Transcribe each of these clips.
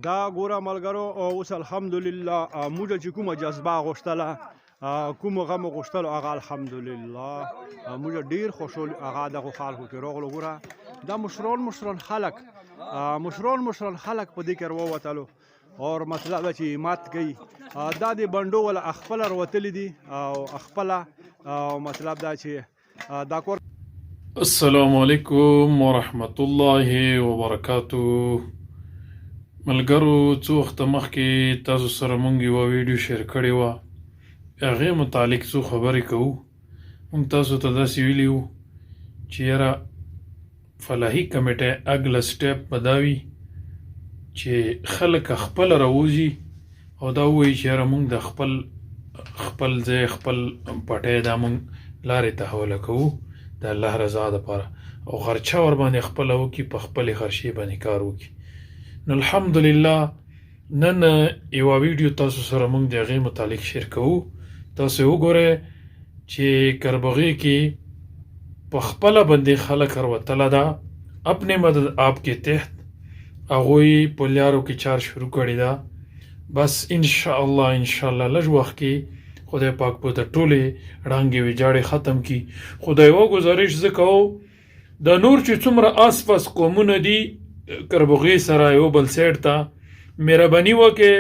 دا ګوره ملګرو اوس الحمدلله موږ چې کومه جذبه غوښتله کوم غم غوښتلو هغه الحمدلله موږ ډیر خوشحال هغه دغه خلکو کې راغلو. ګوره دا مشران خلک په دې کې راووتلو او مطلب چې مات کوي دا د بنډو ولا خپله راوتلي دي او خپله مطلب دا چې دا کور. السلام علیکم ورحمت الله وبرکاتو. ملګرو څو وخته مخکې تاسو سره مونږ یوه ویډیو شیر کړې وه، هغې متعلق څو خبرې کوو. مونږ تاسو ته داسې ویلي وو چې یاره فلاحي کمیټۍ اګله سټیپ به دا وي چې خلک خپله راوځي او دا ووایي چې یاره مونږ د خپل ځای خپل پټی دا مونږ لارې ته حواله کوو د الله رضا دپاره او خرچه ورباندې خپله وکړي، په خپلې خرچې باندې کار وکړي. نو الحمدلله نن یوه ویډیو تاسو سره مونږ د هغې متعلق شیر کوو. تاسو یې وګورئ چې کربغې کې په خپله باندې خلک راوتله ده، اپنے مدد آپ کے تحت هغوی په لارو کې چار شروع کړې ده. بس انشاءالله لږ وخت کې خدای پاک په د ټولې ړانګې ویجاړې ختم کړي. خدای یوه ګزارش زه کوم، د نور چې څومره آس پاس قومونه دي کربغې سره یو بل سایډ ته مهرباني وکړئ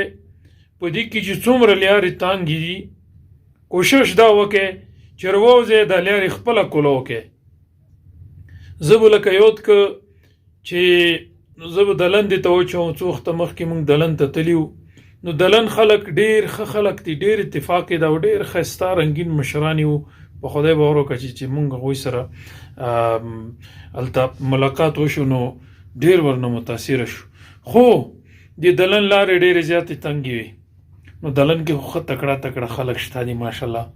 په دې کې چې څومره لارې تانګې دي کوشش دا وکړئ چې راووځئ دا لارې خپله کوله وکړئ. زه به لکه یاد که چې زه به دلن دې ته وچوم، څو وخته مخکې موږ دلن ته تلي وو. نو دلن خلک ډېر ښه خلک دي، ډېر اتفاق یې ده او ډېر ښایسته رنګین مشران وو. په خدای باور وکړه چې موږ هغوی سره هلته ملاقات وشو نو ډېر ورنه متاثره شو. خو د دلن لارې ډېرې زیاتې تنګې وي. نو دلن کې خو ښه تکړه خلک شته دي ماشاءالله.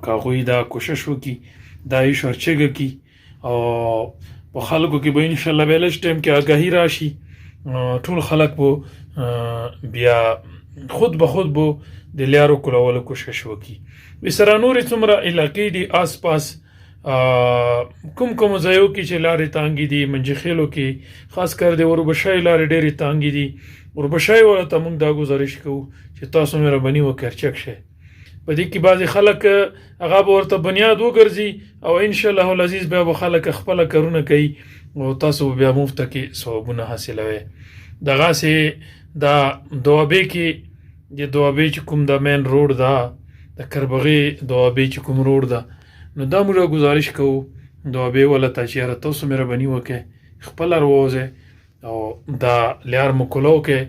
که هغوی دا کوشش وکړي دا یې شورچېږه کړي او په خلکو کې به انشاءالله بیا لږ ټایم کې آګاهي راشي، ټول خلک به بیا خود به د لارو کولولو کوشش وکړي. بسره نورې څومره علاقې دي آس پاس کوم ځایو کې چې لارې تانګې دي، منجخیلو کې خاص کر د اوربشای لارې ډېرې تانګې دي. اوربشای والا ته موږ دا گزارش کوو چې تاسو مهرباني وکړئ چک شئ. په دې کې بعضې خلک هغه به ورته بنیاد وګرځي او انشاءالله العزیز بیا به خلک خپله کارونه کوي او تاسو به بیا مفته کې ثوابونه حاصلوئ. دغسې دا دوابۍ کې د دوابۍ چې کوم دا مین روډ ده، د کربغې دوابۍ چې کوم روډ ده، نو دا موږ گزارش کوو دوابۍ والا ته چې یاره تاسو مهرباني وکړئ خپله راووځئ او دا لار مو کوله وکړئ،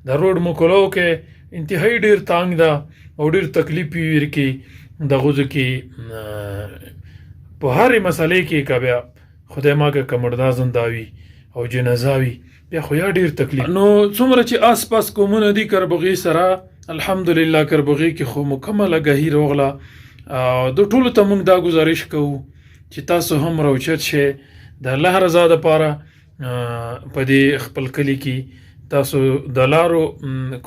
دا روډ مو کوله وکړئ. انتهایي ډېر تانګ ده او ډېر تکلیف وي کې دغو ځو کې په هرې مسئلې کې که بیا خدای ماکه که مړدا زنده وي او جنازه وي بیا خو یا ډېر تکلیف. نو څومره چې آس پاس قومونه دي کربغې سره الحمدلله کربغې کې خو مکمل آګاهي راغله. د ټولو ته موږ دا گزارش کوو چې تاسو هم راوچت شئ د الله رضا دپاره. په دې خپل کلي کې تاسو د لارو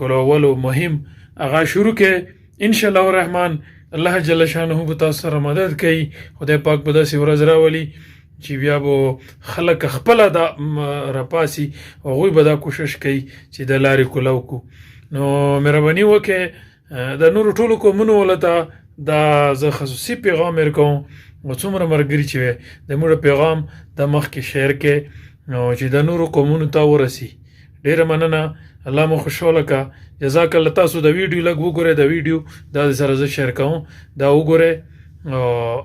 کولولو مهم هغه شروع کړئ. انشاءالله الرحمن الله جل شانه به تاسو سره مدد کوي. خدای پاک به داسې ورځ راولي چې بیا به خلک خپله دا راپاسي او هغوی به دا کوشش کوي چې د لارې کوله وکړو. نو مهرباني وکړئ د نورو ټولو قومونو ولته دا زه خصوصي پیغام ورکوم او څومره ملګري چې وی د موږ پیغام د مخکې شیر کې نو چې د نورو قومونو ته ورسي. ډېره مننه، الله مو خوشحاله که. جزاک الله. تاسو د ویډیو لږ وګورئ، د ویډیو دا سره زه شیر کوم دا وګورئ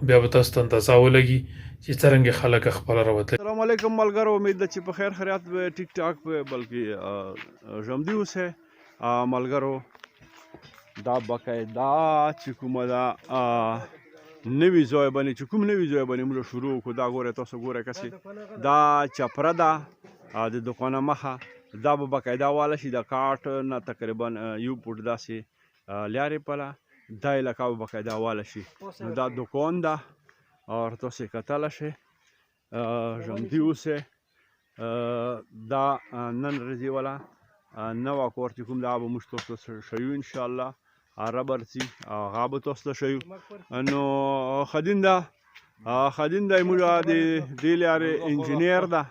بیا به تاسو ته اندازه ولګي چې څرنګه خلک خپله راوتلي. السلام علیکم ملګرو، امید ده چې په خیر خیریت به ټیک ټاک بلکې ژوندي اوسئ ملګرو. دا باقاعده چې کومه ده نوي ځای باندې چې کوم نوي ځای باندې موږ شروع وکړو دا ګورئ تاسو ګورئ کسې دا چپره ده د دوکانه مخه دا به باقاعده واله شي د کاټ نه تقریبا یو فوټ داسې لارې پله دا علاقه به باقاعده واله شي. نو دا دوکان ده او تاسو یې کتلی شئ ژوندي اوسئ. دا نن ورځې والا نوه کور چې کوم دا به موږ تاسو ته ښیو انشاءالله ربر سي هغه به تاسو ته ښیو. نو خدین ده موږ د دې لارې انجینیر ده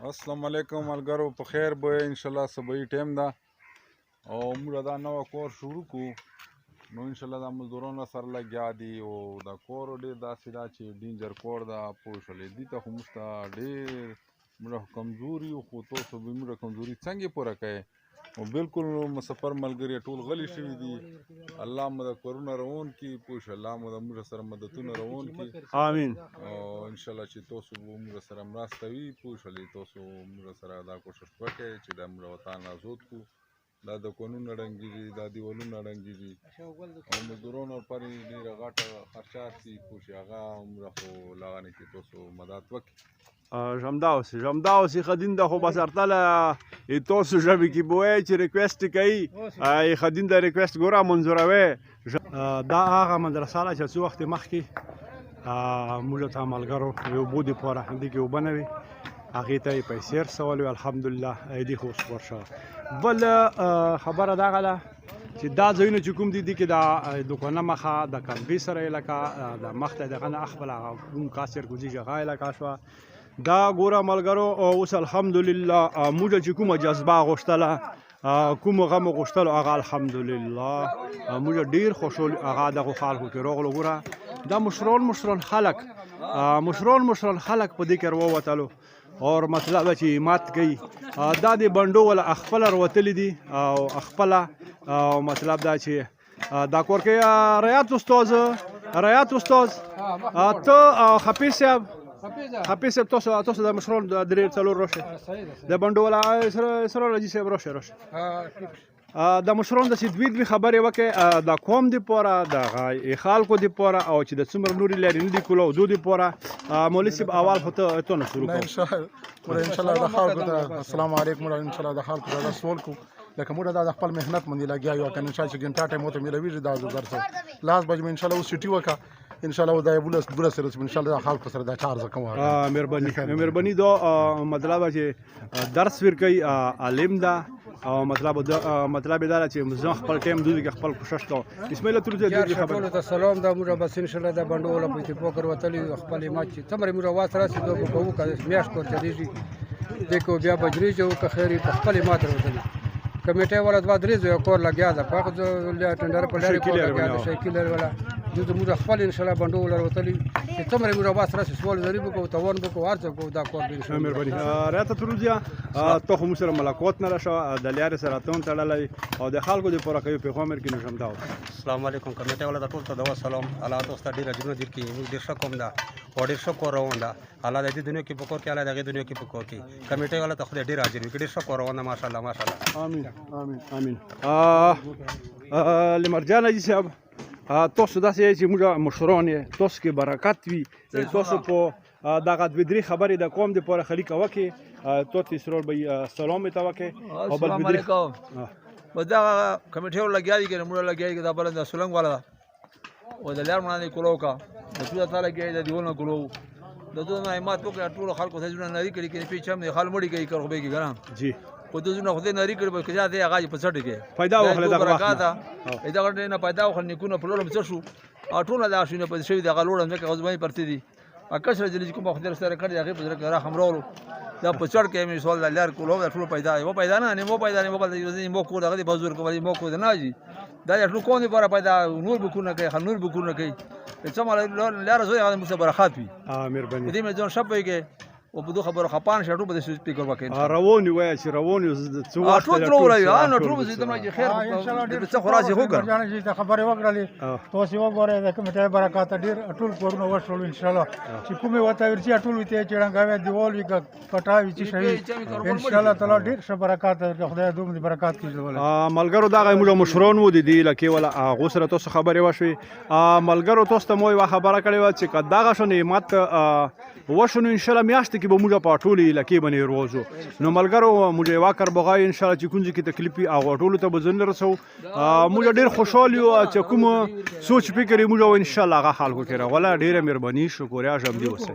السلام علیکم ملګرو په خیر به ان شاء الله صبحي ټایم ده او موږ دا نوی کور شروع کوو نو ان شاء الله دا مزدورانو سره لګیا دي او دا کور ډېر داسې ده چې ډینجر کور ده پوه شولې دې ته خو موږ ته ډېر موږ کمزوري یو خو تاسو به موږ کمزوري څنګه پوره کوئ او بالکل مسافر ملګري ټول غلي شوي دي الله مو د کورونه روان کړي پوه شو الله مو د موږ سره مددونه روان کړي امين او ان شاء الله چې تاسو به موږ سره مرسته وي پوه شولې تاسو موږ سره دا کوشش وکړئ چې د موږ وطن آزاد کړو دا د قانون ړنګېږي دا دیوالونه ړنګېږي او مزدورانو پر ډېره غټه خرچه شي پوه شي هغه موږ خو لاغانې کې تاسو مدد وکړي جمداوسی خدین دا خو بس ارتله تاسو ژبې کې بوی چې ریکویسټ کوي خدین دا ریکویسټ ګوره منظوروي دا هغه مدرسه ده چې څو وخت مخکې موږ ته ملګرو یو بو دپاره همدې کې اوبه نه وي هغې ته یې پیسې رسولې الحمدلله دې خو اوس ور شوه بل خبره دغه ده چې دا ځایونه چې کوم دي دې کې د دوکانه مخه د کمبې سره علاقه د مخ ته دغه نه خپله کوم کاسر کوزي هغه علاقه شوه دا ګوره ملګرو اوس الحمدلله موږ چې کومه جذبه غوښتله کوم غم غوښتلو هغه الحمدلله موږ ډېر خوشحال هغه دغو خلکو کې راغلو ګوره دا مشران خلک په دې کې راووتلو اور مطلب چې مات کوي دا د بنډو ولا خپله راوتلي دي او خپله مطلب دا چې دا کور کې ریاض استاد ته حفیظ صاحب تاسو د مشران د درې څلور راشه د بنډو ولا سره راځي صاحب راشه د مشران د چې دوی خبرې وکړي د قوم دپاره د خلکو دپاره او چې د څومره نورې لارې نه دي کولو دو دپاره مولوي صاحب اول خو ته نه شروع کوو ان شاء الله د خلکو ته السلام علیکم ان شاء الله د خلکو ته سوال کو لکه موږ دا د خپل مهنت باندې لګیا یو کنه ان شاء الله چې ګنټه ټایم وته ملوي دا درس لاس بجې ان شاء الله سټي وکا ان شاء الله دا بولس سره ان شاء الله خلکو سره دا چارج کوم مهرباني دا مطلب چې درس ورکوي عالم ده او مطلب دا چې زه خپل ټایم دوی کې خپل کوشش کوم بسم الله تر دې خبره ته سلام دا موږ بس ان شاء الله دا بندو ولا په پوکر وتلی خپل ما چې تمره موږ واس راسي دوه کوو که میاش کور چديږي دغه بیا بجری جو که خیری په خپل ما تر وتلی کمیټه ولا دوا درې یو کور لګیا ده پاک جو ټندر په لاري کور لګیا ده شیکلر ولا د موږ خپل ان شاء الله بندو ولا وتلی چې تمره موږ واس راسي سوال ضریب کو توون کو ارڅ کو دا کور ان شاء الله مهرباني راته تروجیا ته خو سره ملاقات نه راشه د لارې سره تون تړلای او د خلکو د پوره کوي پیغام کې نشم دا السلام علیکم کمیټه ولا ټول ته دا سلام الله تاسو ته ډیر اجرونه درکې موږ ډیر ښه کوم دا او ډیر ښه کور روان ده الله دې دنیا کې پکور کې الله دې دنیا کې پکور کې کمیټه ولا ته خو ډیر اجر وکړي ډیر ښه کور روان ده ماشاءالله امين لمرجان جی صاحب تاسو داسې چې موږ مشران یې تاسو کې برکت وي تاسو په دغه دوه درې خبرې د قوم دپاره خلیقه وکړي تاسو سرور به سلام ته وکړي او بل علیکم په دغه کمیټې لګیا دي که موږ لګیا دي دا بل د سولنګ والا او د لار باندې کولو کا د څه تعالی کې د دیونه کولو د دوه نعمت وکړه ټول خلکو ته ځونه نری کړي کې پیچم نه خال مړی کوي کړو به کې ګرام جی خو د ځونه خو دې نری کړي به کجا دې هغه په څټ کې پیدا وخله د برکات دا غټ نه پیدا وخل نکونه په لولم څه شو ټول دا شونه په شوی د غلوړم ځکه اوس باندې پرتی دي اکثر جلی کوم خدای سره کړی هغه په ذکر را خمرولو دا په چړ کې مې سوال لار کولو دا ټول پیدا نه مو بل دې مو کو دغه بزرګ کوي مو کو نه جی دا ټول کوم لپاره پیدا نور بکونه کوي نور بکونه کوي څه مال لار زوی هغه مصبر برکات وي مهرباني دې مې ځون شپه کې او په دوه خبرو خپان شټو په دې سپیکر وکړي رواني وای چې رواني څو وخت ټول راوړی نو ټول به زما چې خیر ان شاء الله ډیر څه خلاصي هوګر جان چې خبره وکړلې تاسو وګورئ د کمیټې برکات ډیر ټول کورونه وشول ان شاء الله چې کومه وته ورچې ټول وته چړنګاوي دیوال وی کټاوي چې شوی ان شاء الله تعالی ډیر ش برکات خدای دوم دې برکات کړي ملګرو دا موږ مشران وو دي لکه ولا غوسره تاسو خبره وشوي ملګرو تاسو ته مو خبره کړې و چې کداغه شو نعمت وشنو ان شاء الله میاشت کې به موږ په ټولې علاقې باندې روزو نو ملګرو موږ یو کار بغای ان شاء الله چې کوم ځکه تکلیف او ټولو ته بزن رسو موږ ډیر خوشاله یو چې کوم سوچ فکر موږ ان شاء الله هغه حل وکړو ولا ډیره مهرباني شکریا جام دی وسه